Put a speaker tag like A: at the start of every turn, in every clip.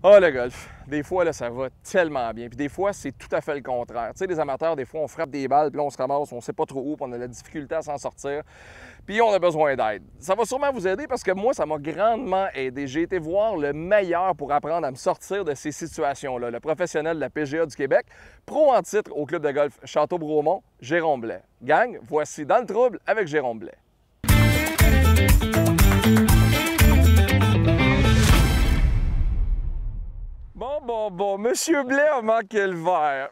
A: Ah, le golf. Des fois, là, ça va tellement bien. Puis des fois, c'est tout à fait le contraire. Tu sais, les amateurs, des fois, on frappe des balles, puis là, on se ramasse, on sait pas trop où, puis on a la difficulté à s'en sortir. Puis on a besoin d'aide. Ça va sûrement vous aider parce que moi, ça m'a grandement aidé. J'ai été voir le meilleur pour apprendre à me sortir de ces situations-là. Le professionnel de la PGA du Québec, pro en titre au club de golf Château-Bromont, Jérôme Blais. Gang, voici Dans le trouble avec Jérôme Blais. Bon, Monsieur Blais a manqué le verre.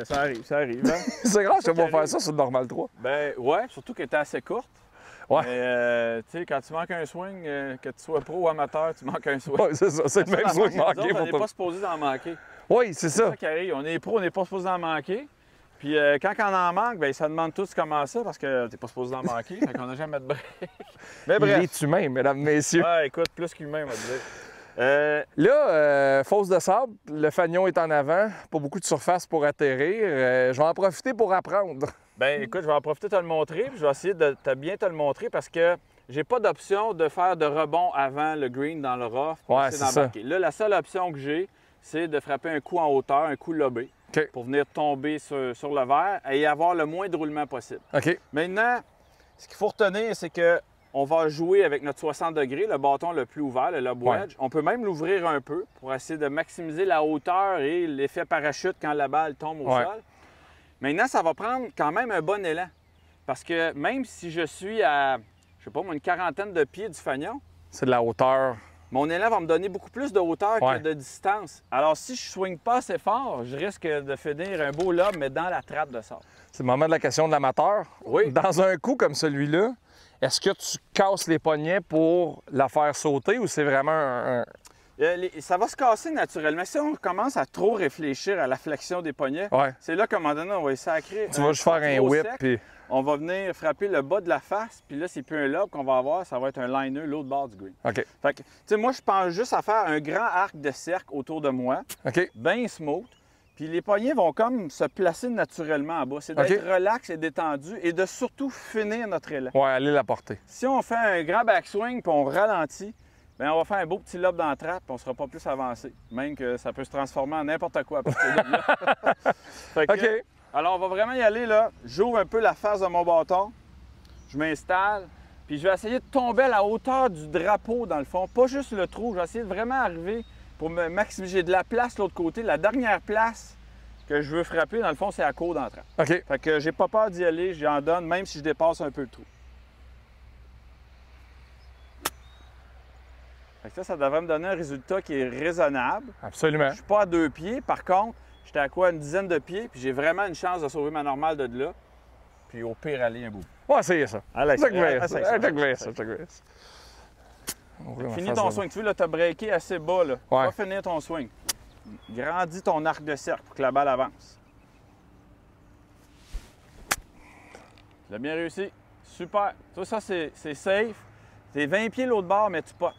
B: Ça arrive, hein?
A: C'est grave, je vais pas faire ça sur le Normal 3.
B: Ben, ouais, surtout qu'elle était assez courte.
A: Ouais.
B: Mais, tu sais, quand tu manques un swing, que tu sois pro ou amateur, tu manques un swing.
A: Ouais, c'est ça, c'est le même swing manqué.
B: On n'est pas supposé d'en manquer.
A: Oui, c'est ça.
B: C'est ça qui arrive. On est pro, on n'est pas supposé d'en manquer. Puis quand on en manque, ben, ça demande tous comment ça, parce que t'es pas supposé d'en manquer. Fait qu'on n'a jamais de break. Mais bref.
A: Il est humain, mesdames, messieurs.
B: Ouais, écoute, plus qu'humain, on va te dire.
A: Là, fosse de sable, le fanion est en avant, pas beaucoup de surface pour atterrir. Je vais en profiter pour apprendre.
B: Ben écoute, je vais en profiter de te le montrer, puis je vais essayer de bien te le montrer parce que j'ai pas d'option de faire de rebond avant le green dans le rough pour
A: Ouais,
B: essayer
A: c'est
B: d'embarquer. Là, la seule option que j'ai, c'est de frapper un coup en hauteur, un coup lobé,
A: OK.
B: pour venir tomber sur le verre et avoir le moins de roulement possible.
A: OK.
B: Maintenant, ce qu'il faut retenir, c'est que on va jouer avec notre 60 degrés, le bâton le plus ouvert, le lob wedge. On peut même l'ouvrir un peu pour essayer de maximiser la hauteur et l'effet parachute quand la balle tombe au sol. Maintenant, ça va prendre quand même un bon élan. Parce que même si je suis à, je sais pas moi, une quarantaine de pieds du fanion,
A: C'est de la hauteur.
B: mon élan va me donner beaucoup plus de hauteur que de distance. Alors, si je ne swing pas assez fort, je risque de finir un beau lob, mais dans la trappe de sable.
A: C'est le moment de la question de l'amateur.
B: Oui.
A: Dans un coup comme celui-là, est-ce que tu casses les poignets pour la faire sauter ou c'est vraiment un...
B: Ça va se casser naturellement. Si on commence à trop réfléchir à la flexion des poignets, c'est là qu'à un moment donné, on va sacrer.
A: Tu vas juste faire un whip. Puis...
B: On va venir frapper le bas de la face, puis là, c'est plus un lob qu'on va avoir, ça va être un liner l'autre bord du green.
A: OK.
B: Fait que, tu sais, moi, je pense juste à faire un grand arc de cercle autour de moi, bien smooth, puis les poignets vont comme se placer naturellement en bas. C'est d'être relax et détendu et de surtout finir notre élan.
A: Ouais, aller la porter.
B: Si on fait un grand backswing puis on ralentit, bien, on va faire un beau petit lob dans la trappe et on ne sera pas plus avancé. Même que ça peut se transformer en n'importe quoi à partir de là. Fait que, alors, on va vraiment y aller, là. J'ouvre un peu la face de mon bâton. Je m'installe. Puis je vais essayer de tomber à la hauteur du drapeau, dans le fond. Pas juste le trou. Je vais essayer de vraiment arriver pour me maximiser. J'ai de la place de l'autre côté. La dernière place que je veux frapper, dans le fond, c'est à court dans la trappe.
A: OK.
B: Fait que j'ai pas peur d'y aller. J'en donne, même si je dépasse un peu le trou. Fait que ça devrait me donner un résultat qui est raisonnable.
A: Absolument.
B: Je suis pas à 2 pieds. Par contre, j'étais à quoi? Une dizaine de pieds, puis j'ai vraiment une chance de sauver ma normale de là. Puis au pire, aller un bout.
A: Ouais, c'est ça.
B: Allez, Finis ton swing. Tu vois, là, tu as breaké assez bas. Là.
A: Ouais.
B: Va finir ton swing. Grandis ton arc de cercle pour que la balle avance. Tu l'as bien réussi. Super. Tu vois, ça, c'est safe. C'est 20 pieds l'autre bord, mais tu potes.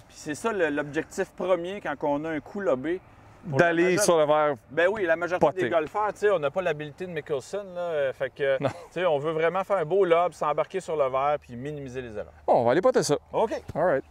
B: Puis c'est ça l'objectif premier quand on a un coup lobé.
A: D'aller sur le verre.
B: Ben oui, la majorité des golfeurs, tu sais, on n'a pas l'habilité de Mickelson, là. Fait que, tu sais, on veut vraiment faire un beau lob, s'embarquer sur le verre puis minimiser les erreurs.
A: Bon, on va aller poter ça.
B: OK.
A: All right.